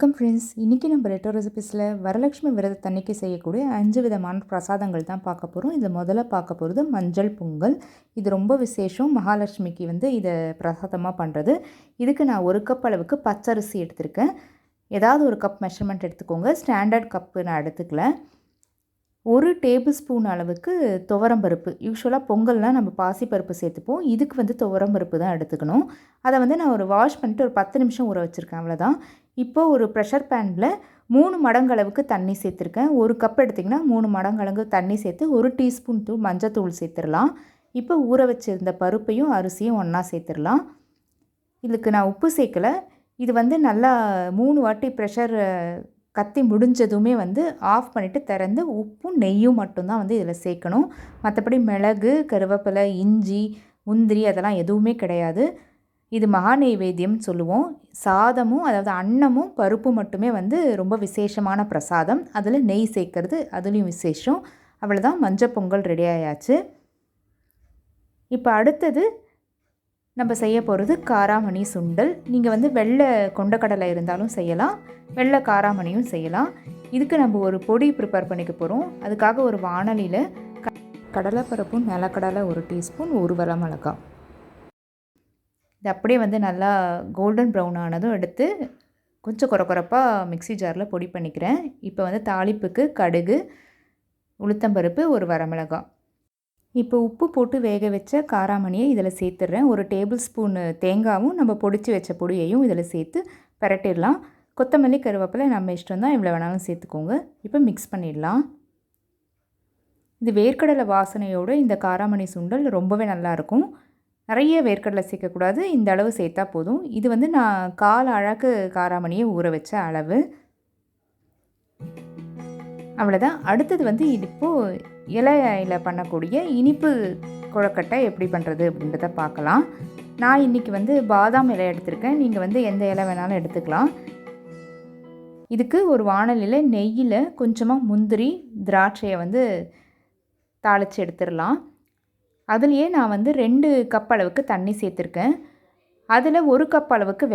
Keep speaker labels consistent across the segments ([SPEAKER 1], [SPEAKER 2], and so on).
[SPEAKER 1] Welcome friends. இன்றைக்கி நம்ம ரெட்டோ ரெசிபீஸில் வரலட்சுமி விரதத்தன்னைக்கு செய்யக்கூடிய 5 விதமான பிரசாதங்கள் தான் பார்க்க போகிறோம். இதில் முதல்ல பார்க்க போகிறது மஞ்சள் பொங்கல். இது ரொம்ப விசேஷம். மகாலட்சுமிக்கு இதை பிரசாதமாக பண்ணுறது. இதுக்கு நான் 1 கப் அளவுக்கு பச்சரிசி எடுத்திருக்கேன். ஏதாவது ஒரு கப் மெஷர்மெண்ட் எடுத்துக்கோங்க. ஸ்டாண்டர்ட் கப்பு நான் எடுத்துக்கல. 1 டேபிள் ஸ்பூன் அளவுக்கு துவரம்பருப்பு. யூஸ்வலாக பொங்கல்னால் நம்ம பாசிப்பருப்பு சேர்த்துப்போம். இதுக்கு துவரம்பருப்பு தான் எடுத்துக்கணும். அதை நான் ஒரு வாஷ் பண்ணிட்டு ஒரு 10 நிமிஷம் ஊற வச்சுருக்கேன். அவ்வளோதான். இப்போது ஒரு ப்ரெஷர் பேனில் 3 மடங்கு அளவுக்கு தண்ணி சேர்த்துருக்கேன். 1 கப் எடுத்திங்கன்னா 3 மடங்கு அளவு தண்ணி சேர்த்து 1 டீஸ்பூன் மஞ்சத்தூள் சேர்த்துடலாம். இப்போ ஊற வச்சுருந்த பருப்பையும் அரிசியும் ஒன்றா சேர்த்துடலாம். இதுக்கு நான் உப்பு சேர்க்கலை. இது நல்லா 3 வாட்டி ப்ரெஷர் கத்தி முடிஞ்சதுமே ஆஃப் பண்ணிவிட்டு திறந்து உப்பும் நெய்யும் மட்டும்தான் இதில் சேர்க்கணும். மற்றபடி மிளகு, கருவேப்பிலை, இஞ்சி, முந்திரி அதெல்லாம் எதுவுமே கிடையாது. இது மகா நெய்வேத்தியம்னு சொல்லுவோம். சாதமும் அதாவது அன்னமும் பருப்பும் மட்டுமே ரொம்ப விசேஷமான பிரசாதம். அதில் நெய் சேர்க்கறது அதுலேயும் விசேஷம். அவ்வளோதான், மஞ்சள் பொங்கல் ரெடி ஆயாச்சு. இப்போ அடுத்தது நம்ம செய்ய போகிறது காராமணி சுண்டல். நீங்கள் வெள்ளை கொண்டக்கடலை இருந்தாலும் செய்யலாம், வெள்ளை காராமணியும் செய்யலாம். இதுக்கு நம்ம ஒரு பொடி ப்ரிப்பேர் பண்ணிக்க போகிறோம். அதுக்காக ஒரு வாணலியில் கடலைப்பருப்பும் நிலக்கடலை 1 டீஸ்பூன், 1 வரமிளகாய். இது அப்படியே நல்லா கோல்டன் ப்ரௌன் ஆனதும் எடுத்து கொஞ்சம் குறப்பாக மிக்ஸி ஜாரில் பொடி பண்ணிக்கிறேன். இப்போ தாளிப்புக்கு கடுகு, உளுத்தம்பருப்பு, 1 வரமிளகாய். இப்போ உப்பு போட்டு வேக வச்ச காராமணியை இதில் சேர்த்துடுறேன். 1 டேபிள் ஸ்பூன் தேங்காயும் நம்ம பொடிச்சு வச்ச பொடியையும் இதில் சேர்த்து பரட்டிடலாம். கொத்தமல்லி, கருவேப்பிலை நம்ம இஷ்டம் தான், எவ்வளோ வேணாலும் சேர்த்துக்கோங்க. இப்போ மிக்ஸ் பண்ணிடலாம். இது வேர்க்கடலை வாசனையோடு இந்த காராமணி சுண்டல் ரொம்பவே நல்லாயிருக்கும். நிறைய வேர்க்கடலை சேர்க்கக்கூடாது, இந்த அளவு சேர்த்தா போதும். இது நான் 1/4 அழகு காராமணியை ஊற வச்ச அளவு. அவ்வளோதான். அடுத்தது இது இப்போது இலையில் பண்ணக்கூடிய இனிப்பு கொழுக்கட்டை எப்படி பண்ணுறது அப்படின்றத பார்க்கலாம். நான் இன்றைக்கி பாதாம் இலை எடுத்திருக்கேன். நீங்கள் எந்த இலை வேணாலும் எடுத்துக்கலாம். இதுக்கு ஒரு வாணலியில் நெய்யில் கொஞ்சமாக முந்திரி, திராட்சையை தாளித்து எடுத்துடலாம். அதுலேயே நான் 2 கப் அளவுக்கு தண்ணி சேர்த்துருக்கேன். அதில் 1 கப் அளவுக்கு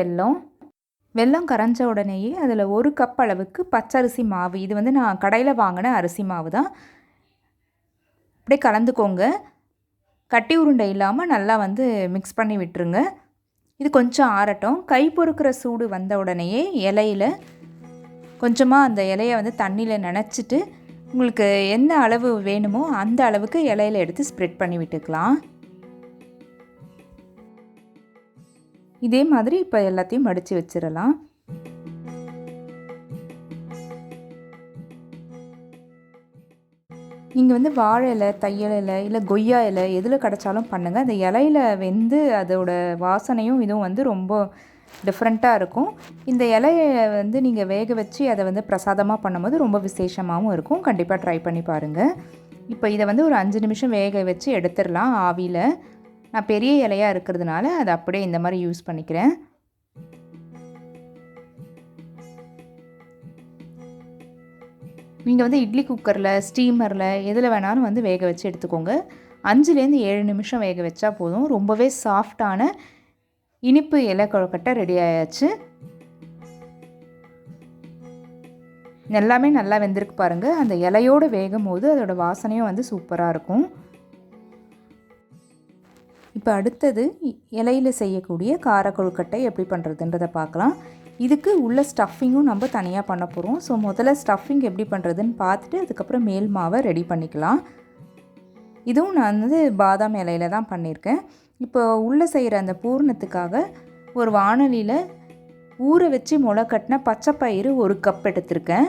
[SPEAKER 1] வெல்லம் கரைஞ்ச உடனேயே அதில் 1 கப் அளவுக்கு பச்சரிசி மாவு. இது நான் கடையில் வாங்கின அரிசி மாவு தான். அப்படியே கலந்துக்கோங்க. கட்டி உருண்டை இல்லாமல் நல்லா மிக்ஸ் பண்ணி விட்டுருங்க. இது கொஞ்சம் ஆறட்டும். கை பொறுக்கிற சூடு வந்த உடனேயே இலையில் கொஞ்சமாக அந்த இலையை தண்ணியில் நனைச்சிட்டு உங்களுக்கு என்ன அளவு வேணுமோ அந்த அளவுக்கு இலையில் எடுத்து ஸ்ப்ரெட் பண்ணி விட்டுக்கலாம். இதே மாதிரி இப்போ எல்லாத்தையும் மடித்து வச்சிடலாம். நீங்கள் வாழை இலை, தையல் இலை, இல்லை கொய்யா இலை எதில் கிடச்சாலும் பண்ணுங்கள். அந்த இலையில் அதோட வாசனையும் இதுவும் ரொம்ப டிஃப்ரெண்ட்டாக இருக்கும். இந்த இலையை நீங்கள் வேக வச்சு அதை பிரசாதமாக பண்ணும்போது ரொம்ப விசேஷமாகவும் இருக்கும். கண்டிப்பாக ட்ரை பண்ணி பாருங்கள். இப்போ இதை ஒரு 5 நிமிஷம் வேக வச்சு எடுத்துடலாம் ஆவியில். நான் பெரிய இலையாக இருக்கிறதுனால அதை அப்படியே இந்த மாதிரி யூஸ் பண்ணிக்கிறேன். நீங்கள் இட்லி குக்கரில், ஸ்டீமரில் எதில் வேணாலும் வேக வச்சு எடுத்துக்கோங்க. 5லேருந்து 7 நிமிஷம் வேக வச்சா போதும். ரொம்பவே சாஃப்டான இனிப்பு இலை கொழுக்கட்டை ரெடி ஆயாச்சு. எல்லாமே நல்லா வெந்திருக்கு பாருங்கள். அந்த இலையோடு வேகும் போது அதோட வாசனையும் சூப்பராக இருக்கும். இப்போ அடுத்தது இலையில் செய்யக்கூடிய கார கொழுக்கட்டை எப்படி பண்ணுறதுன்றதை பார்க்கலாம். இதுக்கு உள்ள ஸ்டஃபிங்கும் நம்ம தனியாக பண்ண போகிறோம். ஸோ முதல்ல ஸ்டஃபிங் எப்படி பண்ணுறதுன்னு பார்த்துட்டு அதுக்கப்புறம் மேல் மாவை ரெடி பண்ணிக்கலாம். இதுவும் நான் பாதாம் இலையில் தான் பண்ணியிருக்கேன். இப்போ உள்ளே செய்கிற அந்த பூர்ணத்துக்காக ஒரு வாணலியில் ஊற வச்சு முளை கட்டின பச்சைப்பயிறு 1 கப் எடுத்திருக்கேன்.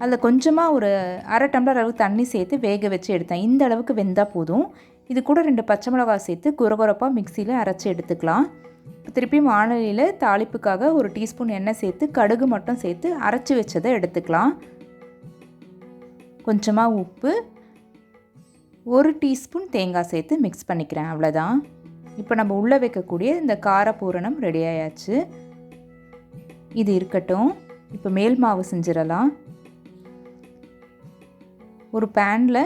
[SPEAKER 1] அதில் கொஞ்சமாக ஒரு 1/2 டம்ளர் அளவு தண்ணி சேர்த்து வேக வச்சு எடுத்தேன். இந்த அளவுக்கு வெந்தால் போதும். இது கூட 2 பச்சை மிளகாய் சேர்த்து குறப்பாக மிக்சியில் அரைச்சி எடுத்துக்கலாம். இப்போ திருப்பி வாணலியில் தாளிப்புக்காக 1 டீஸ்பூன் எண்ணெய் சேர்த்து கடுகு மட்டும் சேர்த்து அரைச்சி வச்சதை எடுத்துக்கலாம். கொஞ்சமாக உப்பு, 1 டீஸ்பூன் தேங்காய் சேர்த்து மிக்ஸ் பண்ணிக்கிறேன். அவ்வளோதான். இப்போ நம்ம உள்ளே வைக்கக்கூடிய இந்த கார பூரணம் ரெடி ஆயாச்சு. இது இருக்கட்டும். இப்போ மேல் மாவு செஞ்சிடலாம். ஒரு பேனில்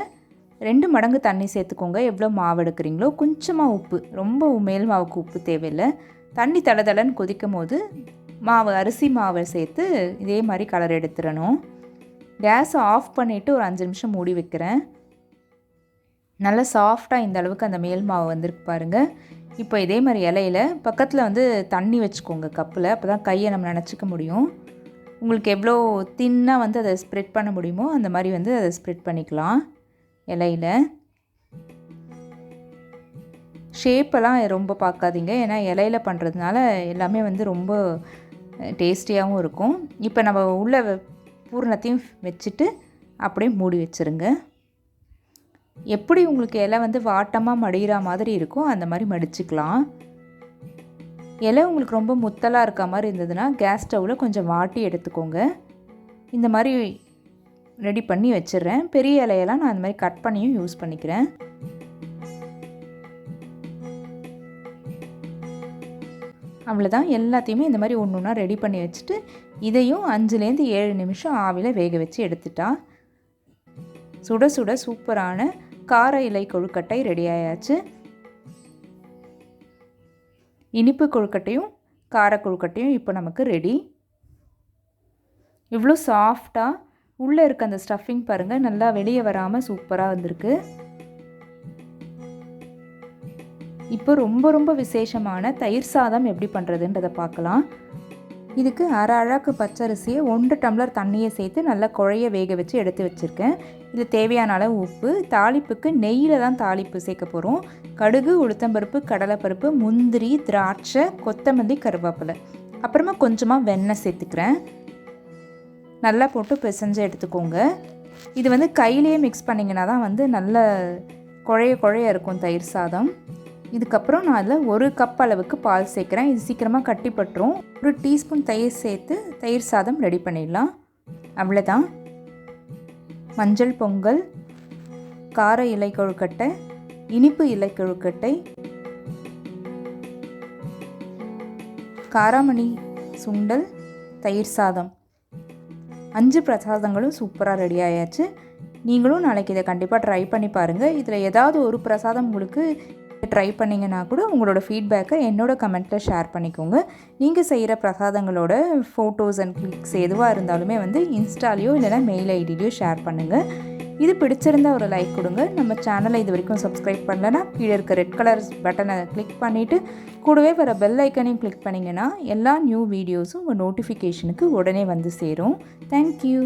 [SPEAKER 1] 2 மடங்கு தண்ணி சேர்த்துக்கோங்க. எவ்வளோ மாவு எடுக்கிறீங்களோ. கொஞ்சமாக உப்பு, ரொம்ப மேல் மாவுக்கு உப்பு தேவையில்லை. தண்ணி தளதளன்னு கொதிக்கும் போது மாவு அரிசி மாவை சேர்த்து இதே மாதிரி கலர் எடுத்துடணும். கேஸை ஆஃப் பண்ணிவிட்டு ஒரு 5 நிமிஷம் மூடி வைக்கிறேன். நல்லா சாஃப்டாக இந்த அளவுக்கு அந்த மேல் மாவு வந்திருக்கு பாருங்கள். இப்போ இதே மாதிரி இலையில் பக்கத்தில் வந்து தண்ணி வச்சுக்கோங்க கப்பில், அப்போ தான் கையை நம்ம நினச்சிக்க முடியும். உங்களுக்கு எவ்வளோ தின்னாக வந்து அதை ஸ்ப்ரெட் பண்ண முடியுமோ அந்த மாதிரி வந்து அதை ஸ்ப்ரெட் பண்ணிக்கலாம். இலையில் ஷேப்பெல்லாம் ரொம்ப பார்க்காதீங்க, ஏன்னா இலையில் பண்ணுறதுனால எல்லாமே வந்து ரொம்ப டேஸ்டியாகவும் இருக்கும். இப்போ நம்ம உள்ள பூரணத்தையும் வச்சுட்டு அப்படியே மூடி வச்சுருங்க. எப்படி உங்களுக்கு இலை வந்து வாட்டமாக மடிகிற மாதிரி இருக்கும் அந்த மாதிரி மடிச்சுக்கலாம். இலை உங்களுக்கு ரொம்ப முத்தலாக இருக்க மாதிரி இருந்ததுன்னா கேஸ் ஸ்டவ்வில் கொஞ்சம் வாட்டி எடுத்துக்கோங்க. இந்த மாதிரி ரெடி பண்ணி வச்சிடுறேன். பெரிய இலையெல்லாம் நான் அந்த மாதிரி கட் பண்ணியும் யூஸ் பண்ணிக்கிறேன். அவ்வளோதான், எல்லாத்தையுமே இந்த மாதிரி ஒன்று ஒன்றா ரெடி பண்ணி வச்சுட்டு இதையும் 5லேருந்து 7 நிமிஷம் ஆவியில் வேக வச்சு எடுத்துட்டா சுட சுட சூப்பரான கார இலை கொழுக்கட்டை ரெடி ஆயாச்சு. இனிப்பு கொழுக்கட்டையும் கார கொழுக்கட்டையும் இப்போ நமக்கு ரெடி. இவ்வளோ சாஃப்டாக உள்ளே இருக்க அந்த ஸ்டஃபிங் பாருங்கள், நல்லா வெளியே வராமல் சூப்பராக வந்திருக்கு. இப்போ ரொம்ப ரொம்ப விசேஷமான தயிர் சாதம் எப்படி பண்ணுறதுன்றதை பார்க்கலாம். இதுக்கு அரை அழகு பச்சரிசியை 1 டம்ளர் தண்ணியை சேர்த்து நல்லா குழைய வேக வச்சு எடுத்து வச்சுருக்கேன். இதில் தேவையான அளவு உப்பு, தாளிப்புக்கு நெய்யில் தான் தாளிப்பு சேர்க்க போகிறோம். கடுகு, உளுத்தம்பருப்பு, கடலைப்பருப்பு, முந்திரி, திராட்சை, கொத்தமல்லி, கருவேப்பிலை, அப்புறமா கொஞ்சமாக வெண்ணெய் சேர்த்துக்கிறேன். நல்லா போட்டு பிசைஞ்சு எடுத்துக்கோங்க. இது வந்து கையிலேயே மிக்ஸ் பண்ணிங்கன்னா தான் வந்து நல்ல குழைய இருக்கும் தயிர் சாதம். இதுக்கப்புறம் நான் அதில் 1 கப் அளவுக்கு பால் சேர்க்குறேன். இது சீக்கிரமாக கட்டிப்பட்டுரும். 1 டீஸ்பூன் தயிர் சேர்த்து தயிர் சாதம் ரெடி பண்ணிடலாம். அவ்வளோதான். மஞ்சள் பொங்கல், கார இலை கொழுக்கட்டை, இனிப்பு இலை கொழுக்கட்டை, காராமணி சுண்டல், தயிர் சாதம், 5 பிரசாதங்களும் சூப்பராக ரெடி ஆயாச்சு. நீங்களும் நாளைக்கு இதை கண்டிப்பாக ட்ரை பண்ணி பாருங்கள். இதில் ஏதாவது ஒரு பிரசாதம் உங்களுக்கு ட்ரை பண்ணிங்கன்னா கூட உங்களோட ஃபீட்பேக்கை என்னோட கமெண்ட்டில் ஷேர் பண்ணிக்கோங்க. நீங்கள் செய்கிற பிரசாதங்களோட ஃபோட்டோஸ் அண்ட் கிளிக்ஸ் எதுவாக இருந்தாலுமே வந்து இன்ஸ்டாலேயோ இல்லைனா மெயில் ஐடியிலையோ ஷேர் பண்ணுங்கள். இது பிடிச்சிருந்தா ஒரு லைக் கொடுங்க. நம்ம சேனலை இது வரைக்கும் சப்ஸ்கிரைப் பண்ணலைன்னா கீழே இருக்க ரெட் கலர் பட்டனை கிளிக் பண்ணிவிட்டு கூடவே வர பெல் ஐக்கனையும் கிளிக் பண்ணிங்கன்னா எல்லா நியூ வீடியோஸும் உங்கள் நோட்டிஃபிகேஷனுக்கு உடனே வந்து சேரும். தேங்க்யூ.